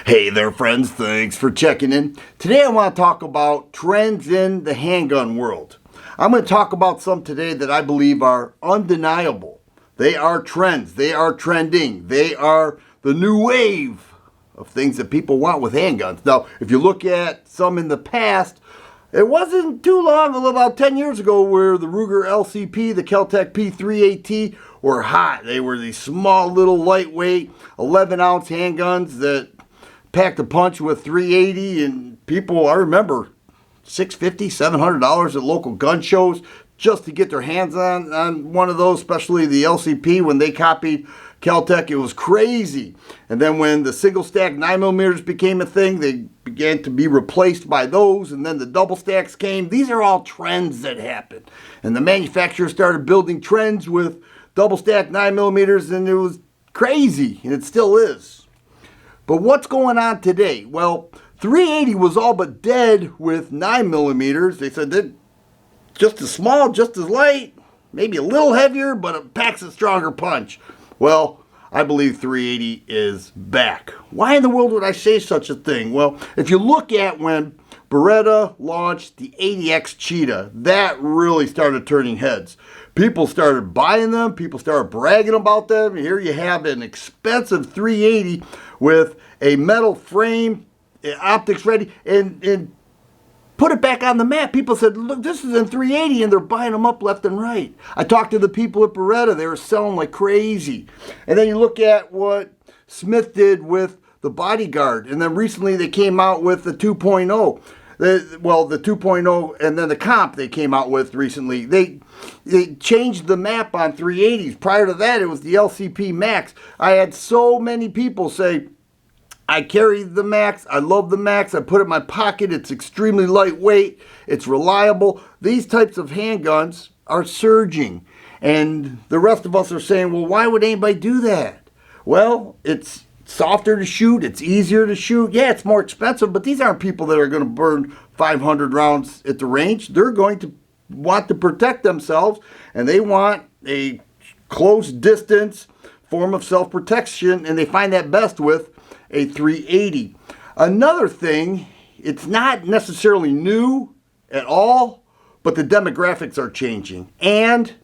Hey there friends, thanks for checking in. Today I want to talk about trends in the handgun world. I'm going to talk about some today that I believe are undeniable. They are trends, they are trending, they are the new wave of things that people want with handguns. Now, if you look at some in the past, it wasn't too long, about 10 years ago, where the Ruger LCP, the Kel-Tec P3AT were hot. They were these small little lightweight 11-ounce handguns that packed a punch with 380, and people, I remember, $650, $700 at local gun shows just to get their hands on one of those, especially the LCP when they copied Kel-Tec. It was crazy. And then when the single stack 9mm became a thing, they began to be replaced by those, and then the double stacks came. These are all trends that happened. And the manufacturers started building trends with double stack 9mm, and it was crazy, and it still is. But what's going on today? Well, 380 was all but dead with 9mm. They said that just as small, just as light, maybe a little heavier, but it packs a stronger punch. Well, I believe 380 is back. Why in the world would I say such a thing? Well, if you look at when Beretta launched the 80X Cheetah, that really started turning heads. People started buying them, people started bragging about them. Here you have an expensive 380 with a metal frame, optics ready, and put it back on the map. People said, look, this is in 380, and they're buying them up left and right. I talked to the people at Beretta. They were selling like crazy. And then you look at what Smith did with the Bodyguard, and then recently they came out with the 2.0. The 2.0 and then the comp they came out with recently. They changed the map on 380s. Prior to that, it was the LCP Max. I had so many people say, I carry the Max, I love the Max, I put it in my pocket, it's extremely lightweight, it's reliable. These types of handguns are surging. And the rest of us are saying, well, why would anybody do that? Well, it's softer to shoot, it's easier to shoot. Yeah, it's more expensive, but these aren't people that are going to burn 500 rounds at the range. They're going to want to protect themselves, and they want a close distance form of self-protection, and they find that best with a 380. Another thing, it's not necessarily new at all, but the demographics are changing, and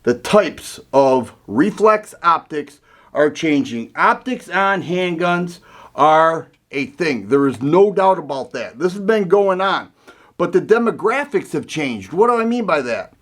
the types of reflex optics are changing. Optics on handguns are a thing. There is no doubt about that. This has been going on. But the demographics have changed. What do I mean by that?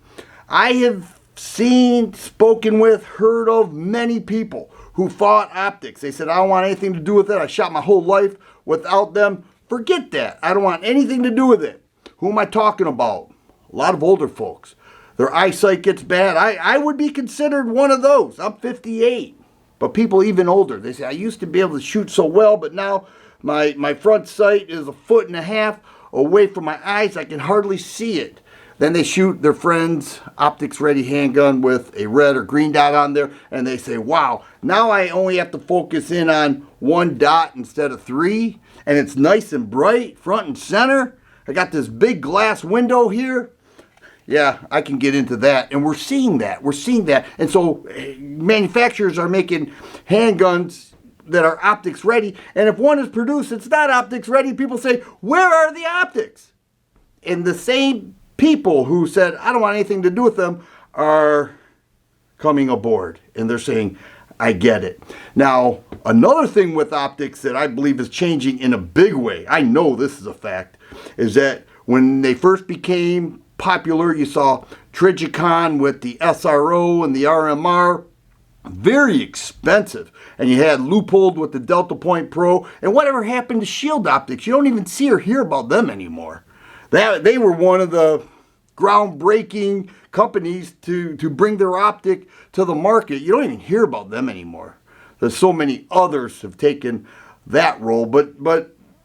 I have seen, spoken with, heard of many people who fought optics. They said, I don't want anything to do with it. I shot my whole life without them. Forget that. I don't want anything to do with it. Who am I talking about? A lot of older folks. Their eyesight gets bad. I would be considered one of those. I'm 58. But people even older, they say, I used to be able to shoot so well, but now my front sight is 1.5 feet away from my eyes. I can hardly see it. Then they shoot their friend's optics-ready handgun with a red or green dot on there, and they say, wow, now I only have to focus in on one dot instead of three, and it's nice and bright, front and center. I got this big glass window here. Yeah, I can get into that, and we're seeing that. And so manufacturers are making handguns that are optics ready, and if one is produced, it's not optics ready. People say, where are the optics? And the same people who said, I don't want anything to do with them, are coming aboard, and they're saying, I get it. Now, another thing with optics that I believe is changing in a big way, I know this is a fact, is that when they first became popular, you saw Trijicon with the SRO and the RMR, very expensive, and you had Leupold with the Delta Point Pro. And whatever happened to Shield Optics? You don't even see or hear about them anymore. They were one of the groundbreaking companies to bring their optic to the market. You don't even hear about them anymore. There's so many others have taken that role, but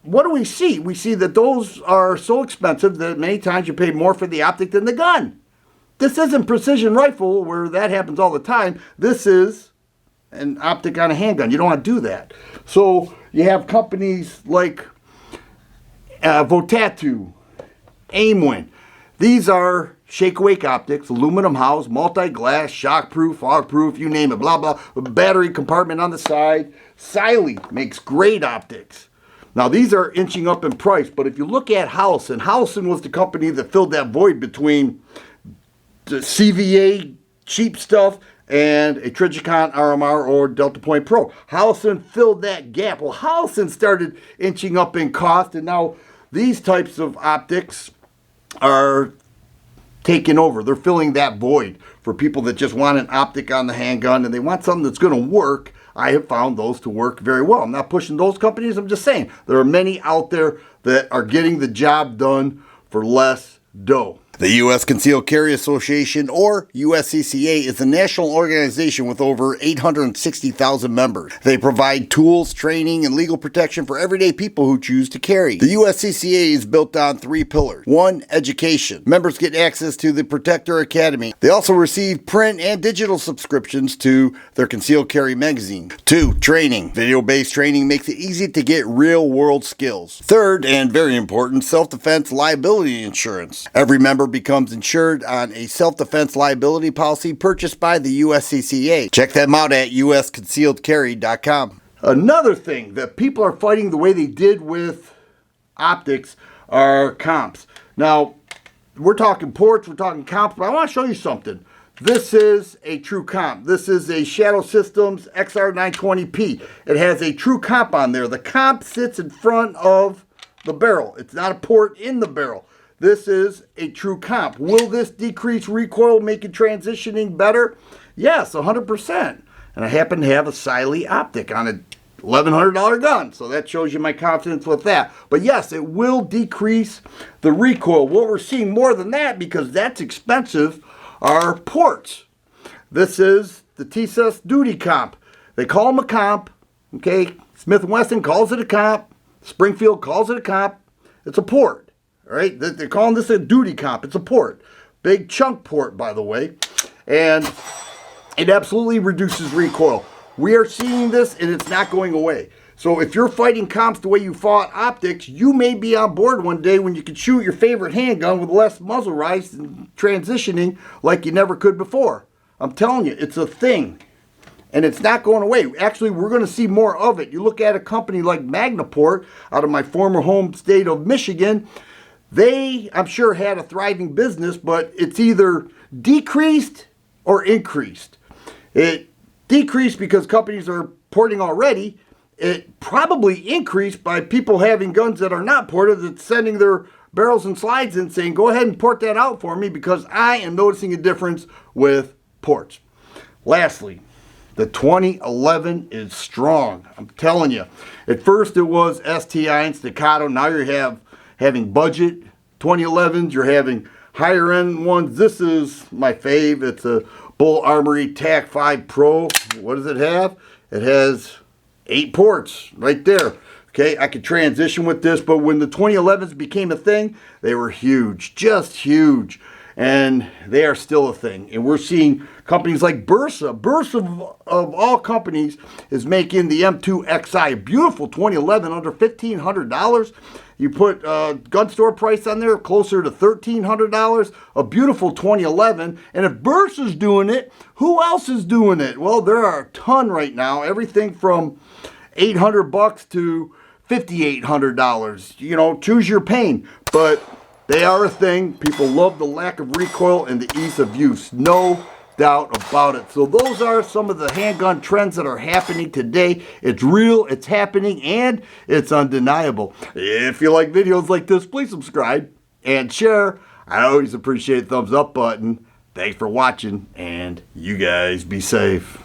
what do we see? We see that those are so expensive that many times you pay more for the optic than the gun. This isn't precision rifle where that happens all the time. This is an optic on a handgun. You don't want to do that. So you have companies like Votatu, Aimwin. These are shake-awake optics, aluminum house, multi-glass, shockproof, fog-proof, you name it, blah, blah. A battery compartment on the side. Siley makes great optics. Now these are inching up in price, but if you look at Howison was the company that filled that void between the CVA cheap stuff and a Trijicon RMR or Delta Point Pro. Howison filled that gap. Well, Howison started inching up in cost, and now these types of optics are taking over. They're filling that void for people that just want an optic on the handgun and they want something that's going to work. I have found those to work very well. I'm not pushing those companies. I'm just saying there are many out there that are getting the job done for less dough. The U.S. Concealed Carry Association, or USCCA, is a national organization with over 860,000 members. They provide tools, training, and legal protection for everyday people who choose to carry. The USCCA is built on 3 pillars. 1, education. Members get access to the Protector Academy. They also receive print and digital subscriptions to their Concealed Carry magazine. 2, training. Video-based training makes it easy to get real-world skills. 3rd, and very important, self-defense liability insurance. Every member becomes insured on a self-defense liability policy purchased by the USCCA. Check them out at usconcealedcarry.com. Another thing that people are fighting the way they did with optics are comps. Now, we're talking ports, we're talking comps, but I want to show you something. This is a true comp. This is a Shadow Systems XR920P. It has a true comp on there. The comp sits in front of the barrel. It's not a port in the barrel. This is a true comp. Will this decrease recoil, making transitioning better? Yes, 100%. And I happen to have a Siley optic on a $1,100 gun, so that shows you my confidence with that. But yes, it will decrease the recoil. What we're seeing more than that, because that's expensive, are ports. This is the TSUS Duty Comp. They call them a comp. Okay, Smith & Wesson calls it a comp. Springfield calls it a comp. It's a port. All right, they're calling this a duty comp. It's a port. Big chunk port, by the way. And it absolutely reduces recoil. We are seeing this, and it's not going away. So if you're fighting comps the way you fought optics, you may be on board one day when you can shoot your favorite handgun with less muzzle rise and transitioning like you never could before. I'm telling you, it's a thing. And it's not going away. Actually, we're going to see more of it. You look at a company like Magnaport out of my former home state of Michigan. They, I'm sure, had a thriving business, but it's either decreased or increased. It decreased because companies are porting already. It probably increased by people having guns that are not ported, that's sending their barrels and slides in saying, go ahead and port that out for me because I am noticing a difference with ports. Lastly, the 2011 is strong. I'm telling you. At first it was STI and Staccato. Now you're having budget 2011s. You're having higher end ones. This is my fave. It's a Bull Armory TAC 5 Pro. What does it have? It has 8 ports right there. Okay, I could transition with this, but when the 2011s became a thing, they were huge, just huge. And they are still a thing. And we're seeing companies like Bursa. Bursa, of all companies, is making the M2XI, a beautiful 2011, under $1,500. You put gun store price on there, closer to $1,300. A beautiful 2011. And if Bursa's doing it, who else is doing it? Well, there are a ton right now. Everything from $800 to $5,800. You know, choose your pain. But they are a thing. People love the lack of recoil and the ease of use. No doubt about it. So those are some of the handgun trends that are happening today. It's real, it's happening, and it's undeniable. If you like videos like this, please subscribe and share. I always appreciate the thumbs up button. Thanks for watching, and you guys be safe.